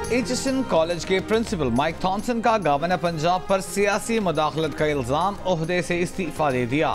Aitchison college के principal mic Thompson का governor Punjab पर सियासी मुदाखलत का इल्ज़ाम ओहदे से इस्तीफा दे दिया।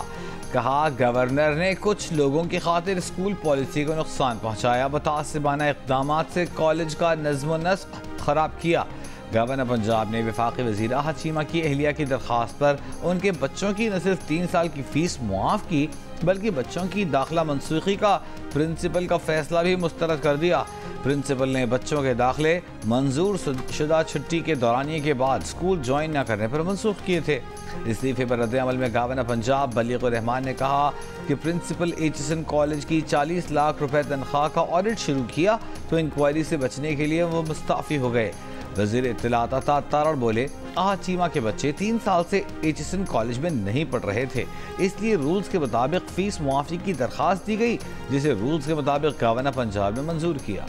कहा गवर्नर ने कुछ लोगों की खातिर स्कूल पॉलिसी को नुकसान पहुंचाया, मुतासिबाना इक़दाम से कॉलेज का नज़्म नस्क खराब किया। गवर्नर पंजाब ने वफाकी वज़ीर आहत चीमा की अहलिया की दरख्वास्त पर उनके बच्चों की न सिर्फ 3 साल की फीस मुआफ़ की बल्कि बच्चों की दाखिला मनसूखी का प्रिंसिपल का फैसला भी मुस्तरद कर दिया। प्रिंसिपल ने बच्चों के दाखिले मंजूर शुदा छुट्टी के दौरानिए के बाद स्कूल ज्वाइन न करने पर मनसूख किए थे। इस्तीफे पर रद्द-ए-अमल में गवर्नर पंजाब बलीग़ुर रहमान ने कहा कि प्रिंसिपल एचिसन कॉलेज की 40 लाख रुपए तनख्वाह का ऑडिट शुरू किया तो इंक्वायरी से बचने के लिए वो मुस्ताफ़ी हो गए। वज़ीर इत्तलात अता तारड़ बोले, आहत चीमा के बच्चे 3 साल से एचिसन कॉलेज में नहीं पढ़ रहे थे, इसलिए रूल्स के मुताबिक फीस मुआफ़ी की दरख्वास्त दी गई, जिसे रूल्स के मुताबिक गवर्नर पंजाब ने मंजूर किया।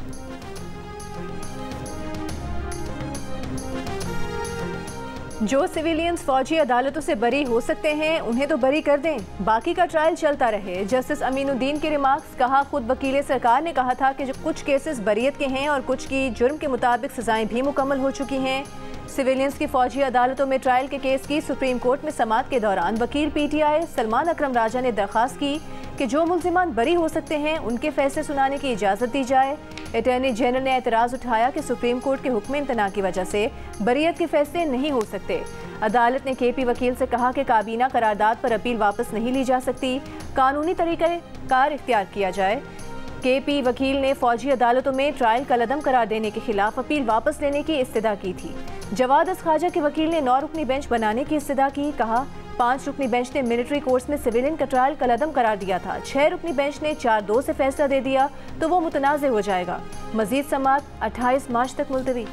जो सिविलियंस फौजी अदालतों से बरी हो सकते हैं उन्हें तो बरी कर दें, बाकी का ट्रायल चलता रहे। जस्टिस अमीनुद्दीन के रिमार्क्स। कहा खुद वकील सरकार ने कहा था कि जो कुछ केसेस बरीयत के हैं और कुछ की जुर्म के मुताबिक सजाएं भी मुकम्मल हो चुकी हैं। सिविलियंस की फौजी अदालतों में ट्रायल के केस की सुप्रीम कोर्ट में समाअत के दौरान वकील PTI सलमान अकरम राजा ने दरख्वास्त की कि जो मुल्जिमान बरी हो सकते हैं उनके फैसले सुनाने की इजाज़त दी जाए। अटॉर्नी जनरल ने एतराज़ उठाया कि सुप्रीम कोर्ट के हुक्म इम्तना की वजह से बरीयत के फैसले नहीं हो सकते। अदालत ने KP वकील से कहा कि काबीना करारदाद पर अपील वापस नहीं ली जा सकती, कानूनी तरीक़ाकार इख्तियार किया जाए। KP वकील ने फौजी अदालतों में ट्रायल का लदम करार देने के खिलाफ अपील वापस लेने की इस्तदा की थी। जवाद ख्वाजा के वकील ने 9 रुकनी बेंच बनाने की इस्तदा की। कहा 5 रुकनी बेंच ने मिलिट्री कोर्स में सिविलियन का ट्रायल का लदम करार दिया था, 6 रुकनी बेंच ने 4-2 से फैसला दे दिया तो वो मुतनाज़ हो जाएगा। मजीद समाअत 28 मार्च तक मुलतवी।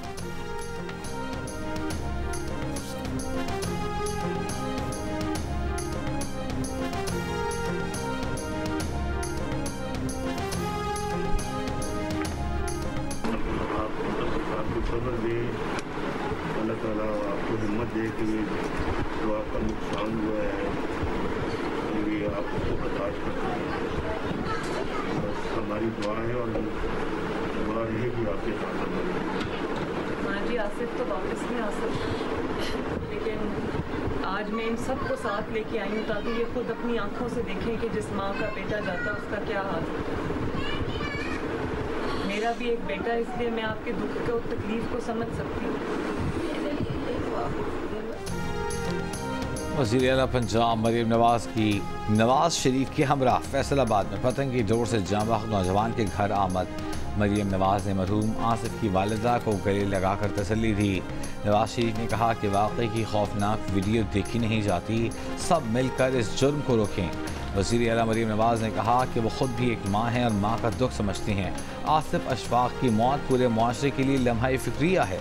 अल्लाह ताला आपको हिम्मत दे कि जो आपका नुकसान हुआ है ये आपको बर्दाश्त करते हैं। बस हमारी दुआ है और दुआ रहेगी आपके साथ। हाँ जी, आसिफ तो वापस नहीं आ सकता, लेकिन आज मैं इन सबको साथ लेके आई हूँ ताकि ये खुद अपनी आंखों से देखें कि जिस माँ का बेटा जाता उसका क्या हाल है। मेरा भी एक बेटा, इसलिए मैं आपके दुख को तकलीफ को समझ सकती हूँ। वज़ीर आला पंजाब मरीम नवाज की नवाज शरीफ के हमरा फैसलाबाद में पतंग की डोर से जाँ-बहक नौजवान के घर आमद। मरीम नवाज ने मरहूम आसिफ की वालिदा को गले लगाकर तसल्ली दी। नवाज शरीफ ने कहा कि वाक़ई की खौफनाक वीडियो देखी नहीं जाती, सब मिलकर इस जुर्म को रोकें। वज़ीर आला मरीम नवाज ने कहा कि वो ख़ुद भी एक माँ हैं और माँ का दुख समझती हैं। आसिफ अशफाक की मौत पूरे मुआशरे के लिए लम्हा फ़िक्रिया है।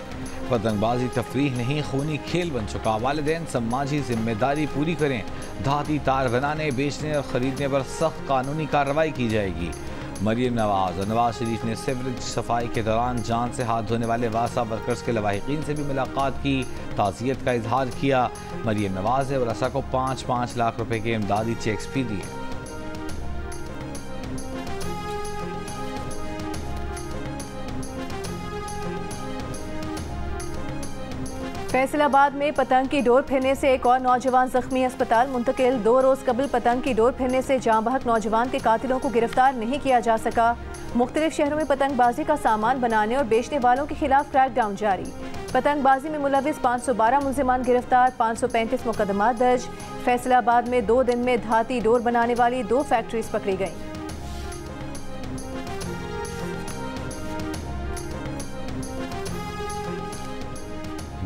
पतंगबाजी तफरीह नहीं, खूनी खेल बन चुका। वालिदैन समाजी जिम्मेदारी पूरी करें। धाती तार बनाने, बेचने और ख़रीदने पर सख्त कानूनी कार्रवाई की जाएगी। मरीम नवाज और नवाज शरीफ ने सिवरेज सफाई के दौरान जान से हाथ धोने वाले वासा वर्कर्स के लवाहिकीन से भी मुलाकात की, ताज़ियत का इजहार किया। मरीम नवाज ने वरसा को 5-5 लाख रुपए के इमदादी चेक्स भी दिए। फैसलाबाद में पतंग की डोर फिरने से एक और नौजवान जख्मी, अस्पताल मुंतकिल। 2 रोज़ कबल पतंग की डोर फिरने से जाँ-बहक नौजवान के कातिलों को गिरफ्तार नहीं किया जा सका। मुख्तलिफ शहरों में पतंगबाजी का सामान बनाने और बेचने वालों के खिलाफ क्रैकडाउन जारी। पतंगबाजी में मुलविस 512 मुल्जिमान गिरफ्तार, 535 मुकदमात दर्ज। फैसलाबाद में 2 दिन में धाती डोर बनाने वाली 2 फैक्ट्रीज पकड़ी गईं।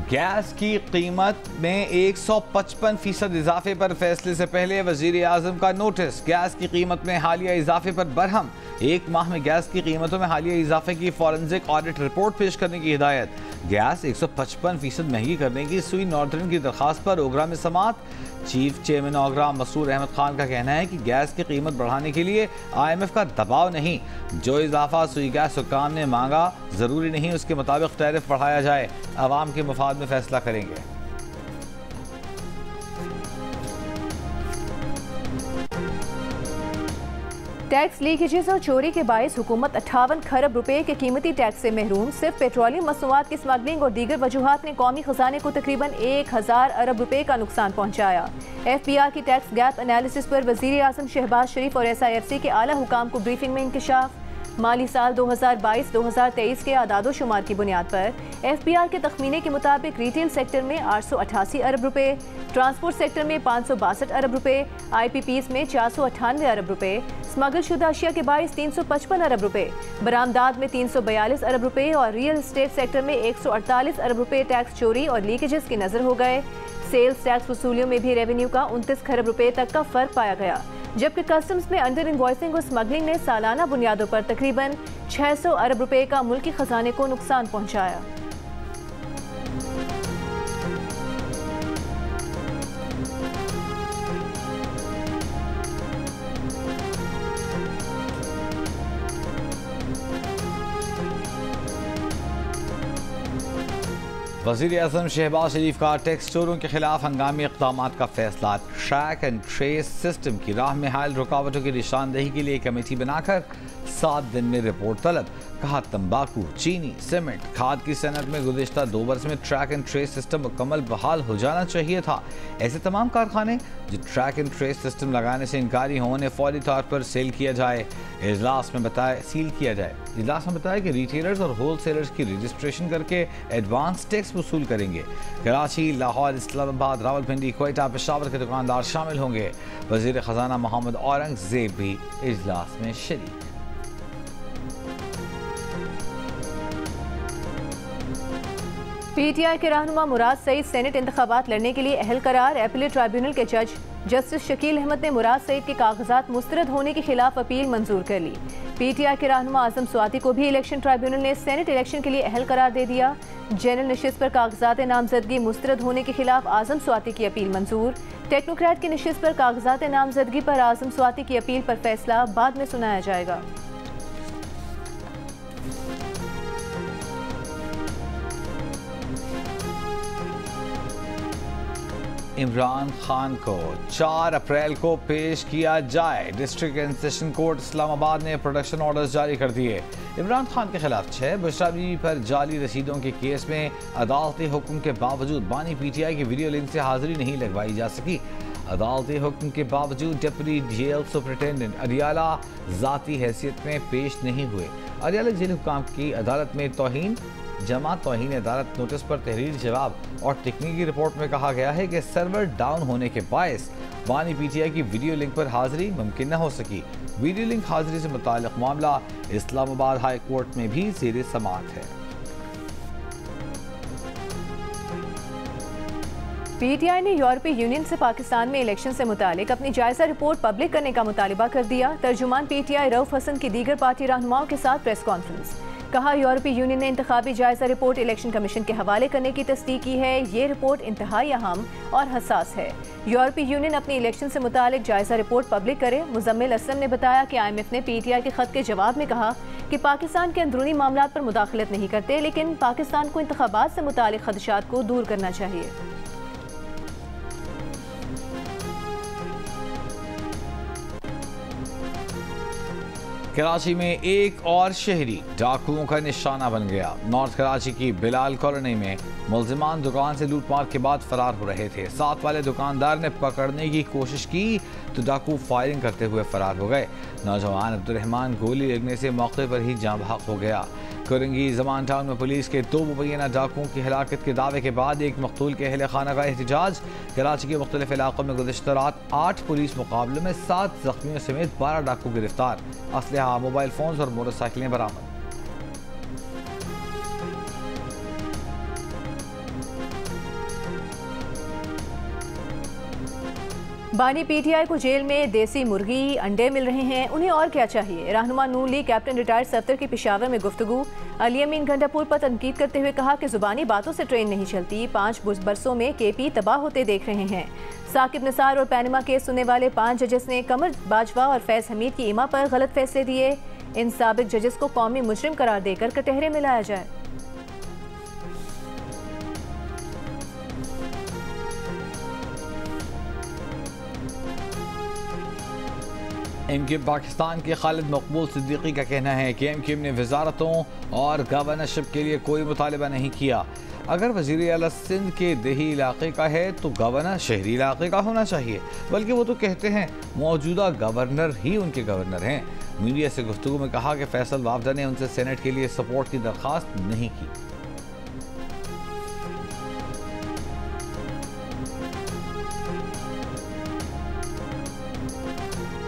गैस की कीमत में 155% इजाफे पर फैसले से पहले वजीर आजम का नोटिस। गैस की कीमत में हालिया इजाफे पर बरहम। 1 माह में गैस की कीमतों में हालिया इजाफे की फॉरेंसिक ऑडिट रिपोर्ट पेश करने की हिदायत। गैस 155% महंगी करने की सुई नॉर्दर्न की दरख्वास्त पर ओगरा में समाअत। चीफ चेयरमैन ओगरा मसरूर अहमद खान का कहना है कि गैस की कीमत बढ़ाने के लिए IMF का दबाव नहीं, जो इजाफा सुई गैस हुक्काम ने मांगा ज़रूरी नहीं उसके मुताबिक टैरिफ बढ़ाया जाए। आवाम के मफाद में फैसला करेंगे। टैक्स लीकेजेस और चोरी के बायस हुकूमत 58 खरब रुपए के कीमती टैक्स से महरूम। सिर्फ पेट्रोलियम मसनूआत की स्मगलिंग और दीगर वजूहात ने कौमी खजाने को तकरीबन 1000 अरब रुपए का नुकसान पहुंचाया। FBR की टैक्स गैप एनालिसिस पर वज़ीर आज़म शहबाज शरीफ और SIFC के आला हुकाम को ब्रीफिंग में इंकशाफ। माली साल 2022-2023 के आदादो शुमार की बुनियाद पर FBR के तखमीने के मुताबिक रिटेल सेक्टर में 888 अरब रुपए, ट्रांसपोर्ट सेक्टर में 562 अरब रुपए, IPPs में 498 अरब रुपए, स्मगल शुदा अशिया के बायस 355 अरब रुपए, बरामदात में 342 अरब रुपए और रियल एस्टेट सेक्टर में 148 अरब रुपए टैक्स चोरी और लीकेजेस की नजर हो गए। सेल्स टैक्स वसूलियों में भी रेवेन्यू का 29 खरब रुपए तक का फर्क पाया गया, जबकि कस्टम्स में अंडर इनवॉइसिंग और स्मगलिंग ने सालाना बुनियादों पर तकरीबन 600 अरब रुपए का मुल्की खजाने को नुकसान पहुंचाया। वज़ीर आज़म शहबाज शरीफ का टैक्स चोरों के खिलाफ हंगामी इक़दाम का फैसला। ट्रैक एंड ट्रेस सिस्टम की राह में हायल रुकावटों की निशानदेही के लिए कमेटी बनाकर 7 दिन में रिपोर्ट तलब। कहा तंबाकू, चीनी, सीमेंट, खाद की सनत में गुज़िश्ता 2 बरस में ट्रैक एंड ट्रेस सिस्टम मुकम्मल बहाल हो जाना चाहिए था। ऐसे तमाम कारखाने जो ट्रैक एंड ट्रेस सिस्टम लगाने से इनकारी हों उन्हें फौरी तौर पर सील किया जाए। इजलास में बताया कि रिटेलर्स और होल सेलर्स की रजिस्ट्रेशन करके एडवांस टैक्स वसूल करेंगे। कराची, लाहौर, इस्लामाबाद, रावलपिंडी, कोयटा, पेशावर के दुकानदार शामिल होंगे। वज़ीर ख़जाना मोहम्मद औरंगज़ेब भी इजलास में शरीक। PTI के रहनुमा मुराद सईद सेनेट इंतखाबात लड़ने के लिए अहल करार। एपीलेट ट्राइब्यूनल के जज जस्टिस शकील अहमद ने मुराद सईद के कागजात मुस्तरद होने के खिलाफ अपील मंजूर कर ली। PTI के रहनुमा आजम स्वाति को भी इलेक्शन ट्राइब्यूनल ने सेनेट इलेक्शन के लिए अहल करार दे दिया। जनरल नशिस्त पर कागजात नामजदगी मुस्तरद होने के खिलाफ आजम स्वाति की अपील मंजूर। टेक्नोक्रेट की नशिस्त पर कागजात नामजदगी पर आजम स्वाति की अपील पर फैसला बाद में सुनाया जाएगा। इमरान खान को 4 अप्रैल को पेश किया जाए। District and session court Islamabad ने प्रोडक्शन ऑर्डर्स जारी कर दिए। इमरान खान के खिलाफ 6 बुशरा बीवी पर जाली रसीदों के केस में अदालती हुक्म के बावजूद बानी PTI की वीडियो लिंक से हाजिरी नहीं लगवाई जा सकी। अदालती हुक्म के बावजूद डिप्टी जेल सुपरिटेंडेंट अडियाला ज़ाती हैसियत में पेश नहीं हुए। अडियाला जेल हुकाम की अदालत में तौहीन अदालत नोटिस पर तहरीर जवाब और तकनीकी रिपोर्ट में कहा गया है कि सर्वर डाउन होने के बायस बानी PTI की वीडियो लिंक पर हाजिरी मुमकिन न हो सकी। वीडियो लिंक हाजिरी से मुताल्लिक मामला इस्लामाबाद हाई कोर्ट में भी ज़ेर समाअत है। PTI ने यूरोपीय यूनियन से पाकिस्तान में इलेक्शन से मुतालिक अपनी जायजा रिपोर्ट पब्लिक करने का मुतालिबा कर दिया। तर्जुमान PTI रऊफ हसन की दीगर पार्टी रहनुमाओं के साथ प्रेस कॉन्फ्रेंस। कहा यूरोपीय यूनियन ने इंतखाबी जायजा रिपोर्ट इलेक्शन कमीशन के हवाले करने की तस्दीक की है। ये रिपोर्ट इंतहाई अहम और हसास है। यूरोपीय यूनियन अपनी इलेक्शन से मुतालिक जायजा रिपोर्ट पब्लिक करे। मुजम्मिल असलम ने बताया कि IMF ने PTI के खत के जवाब में कहा कि पाकिस्तान के अंदरूनी मामलात पर मुदाखलत नहीं करते, लेकिन पाकिस्तान को इंतखाबात से मुतालिक खदशात को दूर करना चाहिए। कराची में एक और शहरी डाकुओं का निशाना बन गया। नॉर्थ कराची की बिलाल कॉलोनी में मुल्जिमान दुकान से लूटमार के बाद फरार हो रहे थे। साथ वाले दुकानदार ने पकड़ने की कोशिश की तो डाकू फायरिंग करते हुए फरार हो गए। नौजवान अब्दुर्रहमान गोली लगने से मौके पर ही जाँ बहक हो गया। कुरंगी जमान टाउन में पुलिस के 2 मुबैना डाकुओं की हिलाकत के दावे के बाद एक मकतूल के अहले खाना का एहतजाज। कराची के मुख्तलिफ इलाकों में गुज़िश्ता रात 8 पुलिस मुकाबलों में 7 जख्मियों समेत 12 डाकू गिरफ्तार। असलहा, मोबाइल फोन्स और मोटरसाइकिलें बरामद। बानी PTI को जेल में देसी मुर्गी अंडे मिल रहे हैं, उन्हें और क्या चाहिए। रहनुमा नून लीग कैप्टन रिटायर्ड सफ्तर की पेशावर में गुफ्तगू। अली अमीन घंटापुर पर तनकीद करते हुए कहा कि जुबानी बातों से ट्रेन नहीं चलती। 5 बरसों में KP तबाह होते देख रहे हैं। साकिब निसार और पैनमा केस सुनने वाले 5 जजेस ने कमर बाजवा और फैज हमीद की इमा पर गलत फैसले दिए। इन साबिक जजेस को कौमी मुजरिम करार देकर कटहरे में लाया जाए। नाइम पाकिस्तान के खालिद मकबूल सिद्दीकी का कहना है कि MQM ने वजारतों और गवर्नरशिप के लिए कोई मुतालबा नहीं किया। अगर वज़ीर आला सिंध के देही इलाके का है तो गवर्नर शहरी इलाके का होना चाहिए, बल्कि वो तो कहते हैं मौजूदा गवर्नर ही उनके गवर्नर हैं। मीडिया से गुफ्तगू में कहा कि फैसल वाफदा ने उनसे सेनेट के लिए सपोर्ट की दरख्वास्त नहीं की।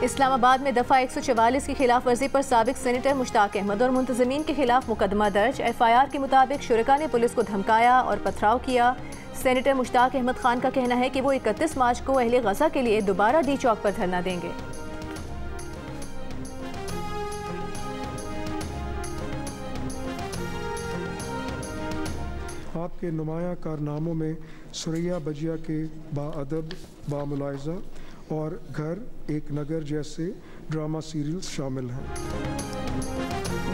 इस्लामाबाद में दफ़ा 144 की खिलाफ वर्जी पर साबिक सेनेटर मुश्ताक अहमद और मुंतज़मीन के खिलाफ मुकदमा दर्ज। FIR के मुताबिक शुरका ने पुलिस को धमकाया और पथराव किया। सेनेटर मुश्ताक अहमद खान का कहना है कि वो 31 मार्च को अहले गज़ा के लिए दोबारा डी चौक पर धरना देंगे। आपके नुमाया कारनामों में सुरैया बजिया के बाअदब, बामुलाहिज़ा और घर एक नगर जैसे ड्रामा सीरियल्स शामिल हैं।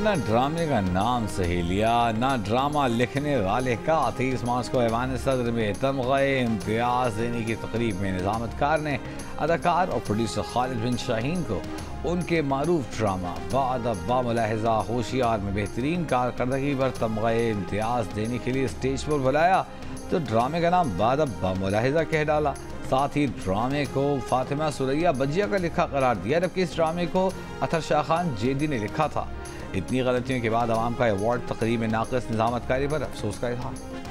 न ड्रामे का नाम सही लिया, न ड्रामा लिखने वाले का। 30 मार्च को ऐवान सदर में तमग़े इम्तियाज देने की तकरीब में निज़ामतकार ने अदाकार और प्रोड्यूसर खालिद बिन शाहीन को उनके मारूफ ड्रामा बाअदब, बामुलाहिज़ा, होशियार में बेहतरीन कारकर्दगी पर तमग़े इम्तियाज देने के लिए स्टेज पर बुलाया तो ड्रामे का नाम बाअदब, बामुलाहिज़ा कह डाला। साथ ही ड्रामे को फातिमा सुरैया बजिया का लिखा करार दिया, जबकि इस ड्रामे को अतर शाह खान जेदी ने लिखा था। इतनी गलतियों के बाद अवाम का अवार्ड तकरीब में नाक़िस निज़ामतकारी पर अफसोस का इज़हार।